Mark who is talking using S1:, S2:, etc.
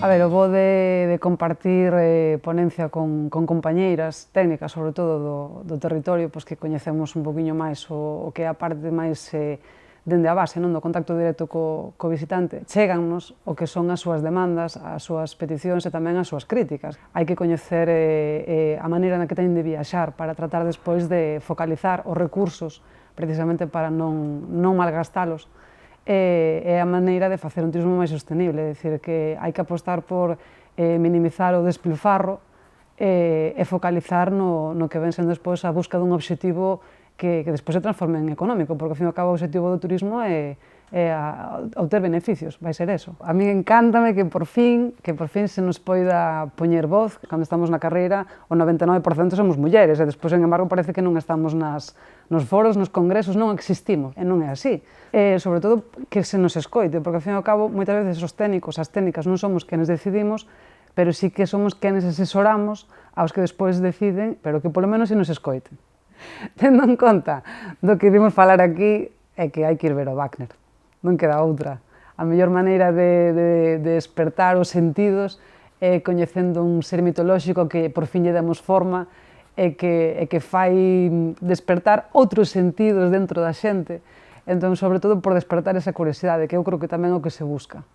S1: A ver, o bo de compartir ponencia con compañeiras técnicas, sobre todo do territorio, pois que coñecemos un poquinho máis o que é a parte máis dende a base, non, do contacto directo co visitante, chegannos o que son as súas demandas, as súas peticións e tamén as súas críticas. Hai que coñecer a maneira na que teñen de viaxar para tratar despois de focalizar os recursos precisamente para non malgastalos, é a maneira de facer un turismo máis sostenible, é dicir, que hai que apostar por minimizar o despilfarro e focalizar no que ven sendo despois a busca dun obxectivo que despois se transforme en económico, porque ao fin e ao cabo o obxectivo do turismo é obter beneficios, vai ser eso. A mí encántame que por fin se nos poida poñer voz, cando estamos na carreira o 99% somos mulleres, e despois, en embargo, parece que non estamos nos foros, nos congresos, non existimos, e non é así. Sobre todo que se nos escoite, porque ao fin e ao cabo moitas veces os técnicos, as técnicas non somos quenes decidimos, pero sí que somos quenes asesoramos aos que despois deciden, pero que polo menos se nos escoiten. Tendo en conta do que vimos falar aquí, é que hai que ir ver o Wagner, non queda outra. A mellor maneira de despertar os sentidos é coñecendo un ser mitolóxico que por fin lle demos forma e que fai despertar outros sentidos dentro da xente. Entón, sobre todo, por despertar esa curiosidade, que eu creo que tamén é o que se busca.